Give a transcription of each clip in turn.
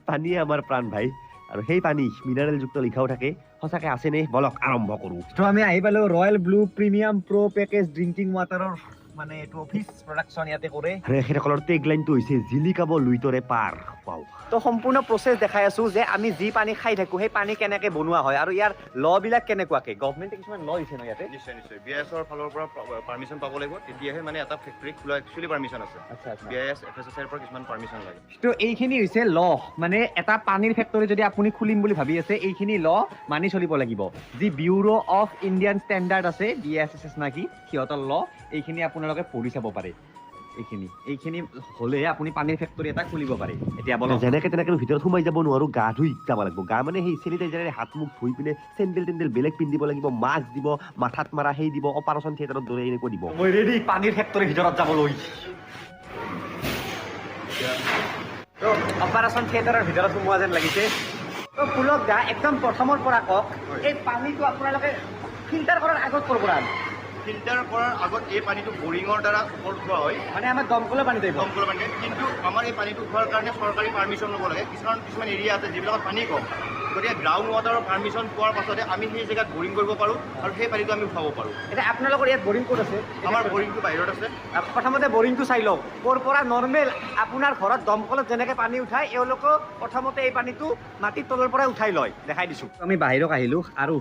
পানীয়ে আমাৰ প্ৰাণ ভাই আৰু সেই পানী মিনাৰেলযুক্ত লিখাও থাকে সঁচাকে আছেনে বলক আৰম্ভ কৰো তো আমি আহি পালো ৰয়েল ব্লু প্ৰিমিয়াম প্ৰ পেকেজ ড্ৰিংকিং ৱাটাৰৰ মানে এইটো অফিচ প্ৰডাকশ্যন ইয়াতে কৰে আৰু এখেতসকলৰ টেগলাইনটো হৈছে জিলিকাব লুইতৰে পাৰ পাও তো সম্পূৰ্ণ প্ৰচেছ দেখাই আছো যে আমি যি পানী খাই থাকো সেই পানী কেনেকে বনোৱা হয় আৰু ইয়াৰ ল বিলাক কেনেকুৱাকে গভৰ্ণমেণ্টে কিছুমান ল দিছে ন ইয়াতে নিশ্চয় নিশ্চয় বিআইএছৰ ফালৰ পৰা পাৰ্মিশ্যন পাব লাগিব তেতিয়াহে মানে এটা ফেক্টৰী খোলা একচুৱেলি পাৰ্মিশ্যন আছে আচ্ছা আচ্ছা বিআইএছ এফএছএছৰ পৰা কিছুমান পাৰ্মিশ্যন লাগে তো এইখিনি হৈছে ল মানে এটা পানীৰ ফেক্টৰী যদি আপুনি খুলিম বুলি ভাবি আছে এইখিনি ল মানি চলিব লাগিব যি ব্যুৰো অফ ইণ্ডিয়ান ষ্টেণ্ডাৰ্ড আছে বিএছএছ নাকি সিহঁতৰ ল এইখিনি আপোনালোকে পঢ়ি চাব পাৰে এইখিনি হলে আপুনি পানীৰ ফেক্টৰী এটা খুলিব পাৰে এতিয়া বলক যেনেকে তেনেকে ভিতৰত সোমাই যাব নোৱাৰো গা ধুই যাব লাগিব গা মানে সেই চেনিটাইজাৰে হাত মুখ ধুই পিনে চেণ্ডেল টেণ্ডেল বেলেগ পিন্ধিব লাগিব মাস্ক দিব মাথাত মাৰা সেই দিব অপাৰেশ্যন থিয়েটাৰত দৰে এনেকৈ দিব মই ৰেডি পানীৰ ফেক্টৰীৰ ভিতৰত যাবলৈ অপাৰেশ্যন থিয়েটাৰৰ ভিতৰত সোমোৱা যেন লাগিছে তো পুলক দা একদম প্ৰথমৰ পৰা কওক এই পানীটো আপোনালোকে ফিল্টাৰ কৰাৰ আগত ক'ৰ পৰা আনে? ফিল্টাৰ কৰাৰ আগত এই পানীটো বৰিঙৰ দ্বাৰা ওপৰত উঠোৱা হয় মানে আমাৰ দমকলৰ পানী দিব দমকলৰ পানী কিন্তু আমাৰ এই পানীটো উঠোৱাৰ কাৰণে চৰকাৰী পাৰ্মিশ্যন ল'ব লাগে কিছুমান এৰিয়া আছে যিবিলাকত পানী কম গতিকে গ্ৰাউণ্ড ৱাটাৰৰ পাৰ্মিশ্যন পোৱাৰ পাছতে আমি সেই জেগাত বৰিং কৰিব পাৰোঁ আৰু সেই পানীটো আমি উঠাব পাৰোঁ এতিয়া আপোনালোকৰ ইয়াত বৰিং ক'ত আছে আমাৰ বৰিংটো বাহিৰত আছে প্ৰথমতে বৰিংটো চাই লওক ক'ৰ পৰা নৰ্মেল আপোনাৰ ঘৰত দমকলত যেনেকৈ পানী উঠায় এওঁলোকেও প্ৰথমতে এই পানীটো মাটিৰ তলৰ পৰাই উঠাই লয় দেখাই দিছোঁ আমি বাহিৰত আহিলোঁ আৰু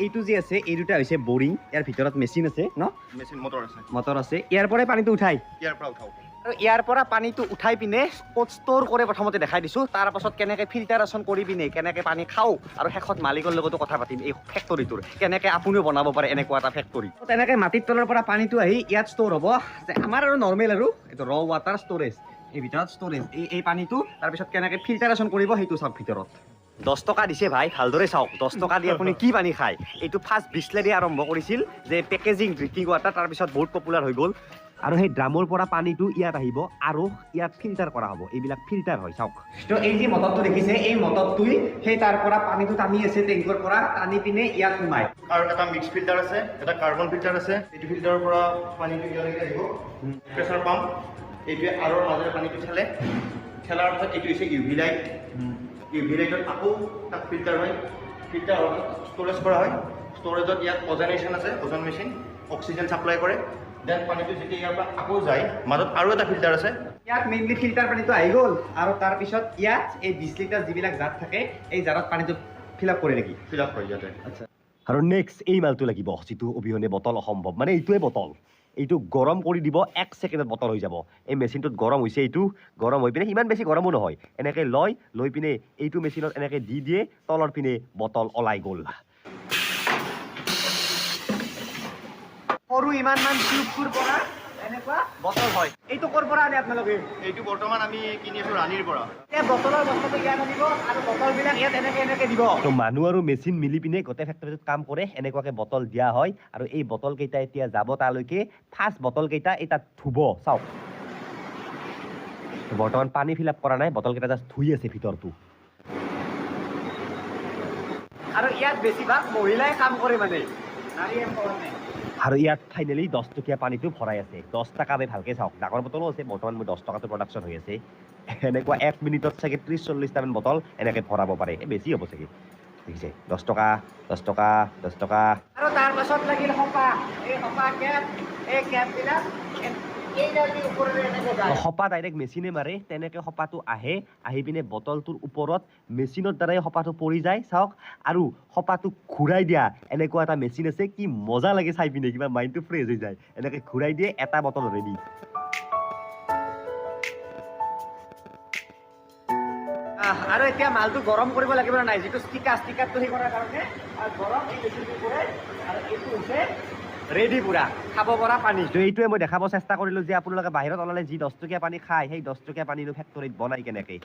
এইটো যে আছে এই দুটা হৈছে বৰিং ইয়াৰ ভিতৰত মেচিন আছে ন মেচিন মটৰ আছে মটৰ আছে ইয়াৰ পৰাই পানীটো উঠাই ইয়াৰ পৰা উঠাওঁ আৰু ইয়াৰ পৰা পানীটো উঠাই পিনে ক'ত ষ্ট'ৰ কৰে প্ৰথমতে দেখাই দিছোঁ তাৰ পাছত কেনেকৈ ফিল্টাৰেশ্যন কৰি পিনে কেনেকৈ পানী খাওঁ আৰু শেষত মালিকৰ লগতো কথা পাতিম এই ফেক্টৰীটোৰ কেনেকৈ আপুনিও বনাব পাৰে এনেকুৱা এটা ফেক্টৰী তেনেকৈ মাটিৰ তলৰ পৰা পানীটো আহি ইয়াত ষ্ট'ৰ হ'ব যে আমাৰ আৰু নৰ্মেল আৰু এইটো ৰ ৱাটাৰ ষ্ট'ৰেজ এই ভিতৰত ষ্ট'ৰেজ এই পানীটো তাৰপিছত কেনেকৈ ফিল্টাৰেশ্যন কৰিব সেইটো চাওক ভিতৰত 10 টকা দিছে ভাই ভালদৰে চাওক 10 টকা দি আপুনি কি পানী খায় এইটো ফাৰ্ষ্ট বিছলেৰি আৰম্ভ কৰিছিল যে পেকেজিং ড্ৰিংকিং ৱাটাৰ তাৰপিছত বহুত পপুলাৰ হৈ গ'ল আৰু সেই ড্ৰামৰ পৰা পানীটো ইয়াত আহিব আৰু ইয়াত ফিল্টাৰ কৰা হ'ব এইবিলাক ফিল্টাৰ হয় চাওক তো এই যে মটৰটো দেখিছে এই মটৰটোই সেই তাৰ পৰা পানীটো টানি আছে টেংকৰ পৰা টানি পিনে ইয়াত সোমায় আৰু এটা মিক্স ফিল্টাৰ আছে এটা কাৰ্বন ফিল্টাৰ আছে এইটো ফিল্টাৰৰ পৰা পানীটো ইয়ালৈকে আহিব প্ৰেছাৰ পাম্প এইটোৱে আৰৰ মাজেৰে পানীটো ঠেলাৰ পাছত এইটো হৈছে ইউভি লাইট ইউভি লাইটত আকৌ তাক ফিল্টাৰ হয় ফিল্টাৰ ষ্ট'ৰেজ কৰা হয় ষ্ট'ৰেজত ইয়াত অজনেশ্যন আছে অজন মেচিন অক্সিজেন ছাপ্লাই কৰে দেন পানীটো যেতিয়া ইয়াৰ পৰা আকৌ যায় মাজত আৰু এটা ফিল্টাৰ আছে ইয়াত মেইনলি ফিল্টাৰ পানীটো আহি গ'ল আৰু তাৰপিছত ইয়াত এই 20 লিটাৰ যিবিলাক জাত থাকে এই জাৰত পানীটো ফিল আপ কৰে নেকি ফিল আপ হয় ইয়াতে আচ্ছা আৰু নেক্সট এই মালটো লাগিব যিটো অবিহনে বটল অসম্ভৱ মানে এইটোৱে বটল এইটো গৰম কৰি দিব 1 ছেকেণ্ডত বটল হৈ যাব এই মেচিনটোত গৰম হৈছে এইটো গৰম হৈ পিনে ইমান বেছি গৰমো নহয় এনেকৈ লৈ পিনে এইটো মেচিনত এনেকৈ দি দিয়ে তলৰ পিনে বটল ওলাই গ'ল সৰু ইমানমান টিউবটোৰ পৰা এনেকুৱা বটল হয় এইটো ক'ৰ পৰা আনে আপোনালোকে এইটো বৰ্তমান আমি কিনি আছোঁ ৰাণীৰ পৰা এই বটলৰ বস্তুটো ইয়াত আনিব আৰু বটলবিলাক ইয়াত এনেকৈ দিব তো মানুহ আৰু মেচিন মিলি পিনে গোটেই ফেক্টৰীটোত কাম কৰে এনেকুৱাকৈ বটল দিয়া হয় আৰু এই বটল কেইটা এতিয়া যাব তালৈকে ফাৰ্ষ্ট বটল কেইটা এই তাত ধুব চাওক বৰ্তমান পানী ফিল আপ কৰা নাই বটল কেইটা জাষ্ট ধুই আছে ভিতৰটো আৰু ইয়াত বেছিভাগ মহিলাই কাম কৰে মানে নাৰী এম্পাৱাৰমেণ্ট আৰু ইয়াত ফাইনেলি 10 টকীয়া পানীটো ভৰাই আছে 10 টকা বে ভালকৈ চাওক ডাঙৰ বটলো আছে বৰ্তমান মোৰ 10 টকাটো প্ৰডাকশ্যন হৈ আছে এনেকুৱা 1 মিনিটত চাগে 30-40টামান বটল এনেকৈ ভৰাব পাৰে বেছি হ'ব চাগে দেখিছে 10 টকা 10 টকা 10 টকা আৰু তাৰ পাছত লাগিল সপা এই সপা কেপ এই কেপবিলাক সপা ডাইৰেক্ট মেচিনে মাৰে তেনেকৈ সপাটো আহি পিনে বটলটোৰ ওপৰত মেচিনৰ দ্বাৰাই সপাটো পৰি যায় চাওক আৰু সপাটো ঘূৰাই দিয়া এনেকুৱা এটা মেচিন আছে কি মজা লাগে চাই পিনে কিবা মাইণ্ডটো ফ্ৰেছ হৈ যায় এনেকৈ ঘূৰাই দিয়ে এটা বটল ৰেডি আৰু এতিয়া মালটো গৰম কৰিব লাগিব নাই যিটো ষ্টিকাৰটো সেই কৰাৰ কাৰণে গৰম এই মেচিনটো কৰে আৰু এইটো হৈছে ৰেডি পুৰা খাব পৰা পানী তো এইটোৱে মই দেখাব চেষ্টা কৰিলোঁ যে আপোনালোকে বাহিৰত ওলালে যি 10 টকীয়া পানী খায় সেই 10 টকীয়া পানীটো ফেক্টৰীত বনাই কেনেকৈ